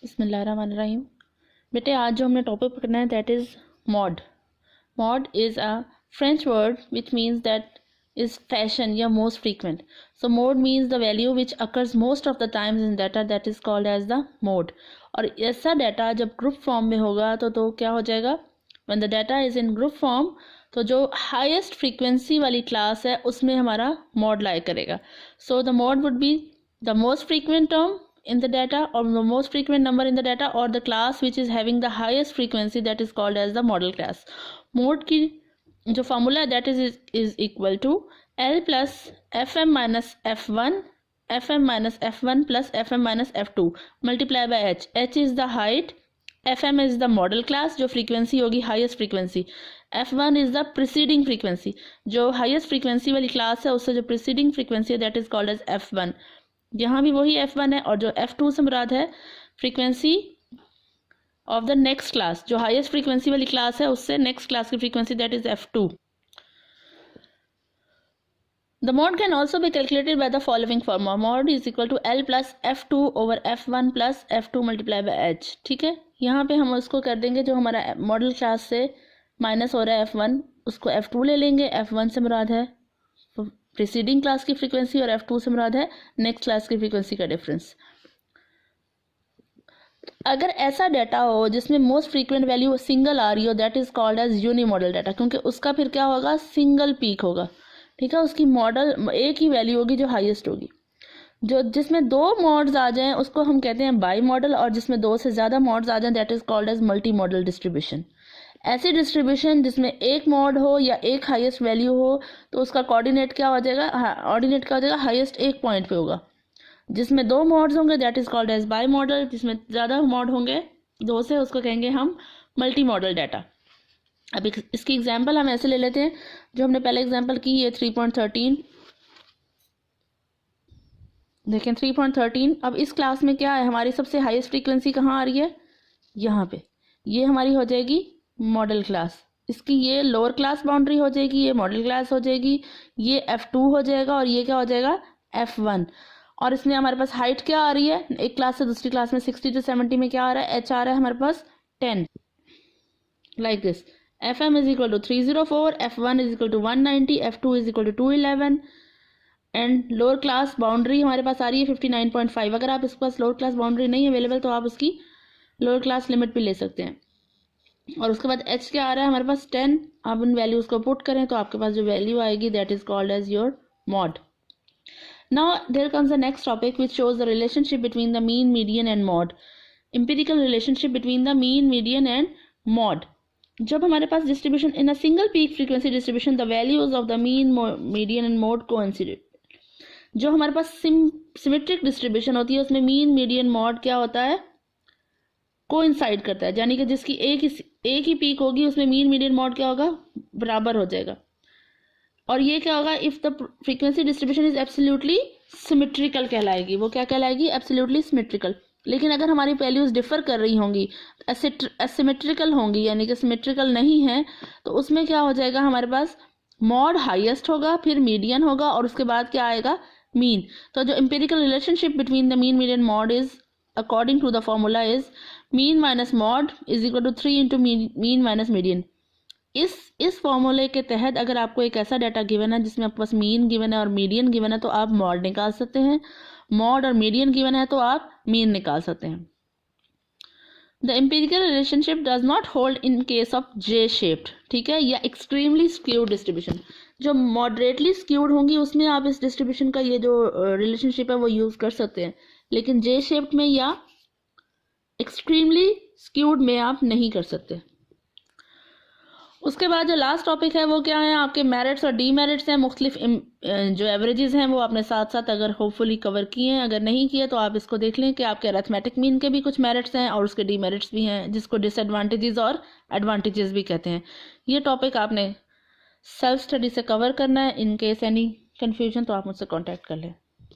बिस्मिल्लाहिर्रहमानिर्रहीम। बेटे आज जो हमने टॉपिक पढ़ना है that is mode. Mode is a French word which means that is fashion या most frequent. So mode means the value which occurs most of the times in data that is called as the mode. और ऐसा data जब group form में होगा तो क्या हो जाएगा, when the data is in group form तो जो हाईएस्ट फ्रीक्वेंसी वाली क्लास है उसमें हमारा मॉड लाई करेगा। So the mod would be the most frequent term in the data or the most frequent number in the data or the class which is having the highest frequency that is called as the model class. Mode की जो formula है that is equal to L plus fm minus f1 fm minus f1 plus fm minus f2 multiply by h. H is the height, fm is the model class जो frequency होगी highest frequency, f1 is the preceding frequency जो highest frequency वाली class है उससे जो preceding frequency है that is called as f1। यहाँ भी वही f1 है और जो f2 से मुराद है frequency of the next class, जो हाईएस्ट फ्रीक्वेंसी वाली क्लास है उससे नेक्स्ट क्लास की frequency that is f2। The mode can also be calculated by the following formula. Mode is equal to L plus f2 over f1 plus f2 multiply by h। ठीक है, यहाँ पे हम उसको कर देंगे जो हमारा मॉडल क्लास से माइनस हो रहा है f1 उसको f2 ले लेंगे। f1 से मुराद है प्रीसीडिंग क्लास की फ्रीक्वेंसी और f2 से मुराद है नेक्स्ट क्लास की फ्रीक्वेंसी का डिफरेंस। अगर ऐसा डाटा हो जिसमें मोस्ट फ्रीक्वेंट वैल्यू सिंगल आ रही हो that is called as unimodal data, क्योंकि उसका फिर क्या होगा, सिंगल पीक होगा। ठीक है, उसकी मॉडल एक ही वैल्यू होगी जो हाईएस्ट होगी। जो जिसमें दो मॉड्स आ जाएं उसको हम कहते हैं बाई मॉडल, और जिसमें दो से ज़्यादा मॉड्स आ जाएं that is called as multimodal distribution. ऐसी डिस्ट्रीब्यूशन जिसमें एक मॉड हो या एक हाईएस्ट वैल्यू हो तो उसका कोऑर्डिनेट क्या हो जाएगा, ऑर्डिनेट क्या हो जाएगा, हाईएस्ट एक पॉइंट पे होगा। जिसमें दो मॉड्स होंगे that is called as bimodal, जिसमें ज़्यादा मॉड होंगे दो से उसको कहेंगे हम मल्टी मॉडल डाटा। अब इसकी एग्जांपल हम ऐसे ले लेते हैं जो हमने पहले एग्जांपल की, ये 3.13 देखें 3.13। अब इस क्लास में क्या है, हमारी सबसे हाईएस्ट फ्रीक्वेंसी कहाँ आ रही है, यहाँ पे। ये हमारी हो जाएगी मॉडल क्लास, इसकी ये लोअर क्लास बाउंड्री हो जाएगी, ये मॉडल क्लास हो जाएगी, ये f2 हो जाएगा और ये क्या हो जाएगा f1। और इसमें हमारे पास हाइट क्या आ रही है, एक क्लास से दूसरी क्लास में 60 to 70 में क्या आ रहा है, h आ रहा है हमारे पास 10 like this. fm is equal to 304, f1 is equal to 190, f2 is equal to 211 and lower class boundary हमारे पास आ रही है 59.5। अगर आप इसके पास लोअर क्लास बाउंड्री नहीं अवेलेबल तो आप उसकी लोअर क्लास लिमिट भी ले सकते हैं। और उसके बाद h क्या आ रहा है हमारे पास 10। आप इन वैल्यूज को पुट करें तो आपके पास जो वैल्यू आएगी that is called as your mode. Now there comes the next topic which shows the relationship between the mean, median and mode. Empirical relationship between the mean, median and mode. जब हमारे पास distribution in a single peak frequency distribution the values of the mean, median and mode coincide. जो हमारे पास symmetric distribution होती है उसमें mean, median, mod क्या होता है, कोइंसाइड करता है, यानी कि जिसकी एक ही पीक होगी उसमें मीन, मीडियन, मॉड क्या होगा, बराबर हो जाएगा। और ये क्या होगा, if the frequency distribution is absolutely symmetrical कहलाएगी। वो क्या कहलाएगी, एब्सोल्युटली सिमेट्रिकल। लेकिन अगर हमारी वैल्यूज डिफर कर रही होंगी, एसिमेट्रिकल होंगी यानी कि सिमेट्रिकल नहीं है, तो उसमें क्या हो जाएगा, हमारे पास मॉड हाईएस्ट होगा, फिर मीडियन होगा और उसके बाद क्या आएगा, मीन। तो जो empirical relationship between the mean, median, mode is according to the formula is mean minus mode is equal to 3 into mean minus median. इस फॉर्मूले के तहत अगर आपको एक ऐसा डाटा गिवन है जिसमें आपके पास मीन गिवन है और मीडियन गिवन है तो आप मॉड निकाल सकते हैं, मॉड और मीडियन गिवन है तो आप मीन निकाल सकते हैं। The empirical relationship does not hold in case of J shaped, ठीक है, या एक्सट्रीमली स्क्यूड डिस्ट्रीब्यूशन। जो मॉडरेटली स्क्यूड होंगी उसमें आप इस डिस्ट्रीब्यूशन का ये जो रिलेशनशिप है वो यूज कर सकते हैं, लेकिन जे शेप्ड में या एक्सट्रीमली स्क्यूड में आप नहीं कर सकते। उसके बाद जो लास्ट टॉपिक है वो क्या है, आपके मेरिट्स और डीमेरिट्स हैं। मुख्तलिफ जो एवरेजेस हैं वो आपने साथ साथ अगर होपफुली कवर किए हैं, अगर नहीं किए तो आप इसको देख लें कि आपके अरिथमेटिक मीन के भी कुछ मेरिट्स हैं और उसके डीमेरिट्स भी हैं, जिसको डिसएडवांटेजेस और एडवांटेजेस भी कहते हैं। ये टॉपिक आपने सेल्फ स्टडी से कवर करना है। इन केस एनी कन्फ्यूजन तो आप मुझसे कॉन्टैक्ट कर लें।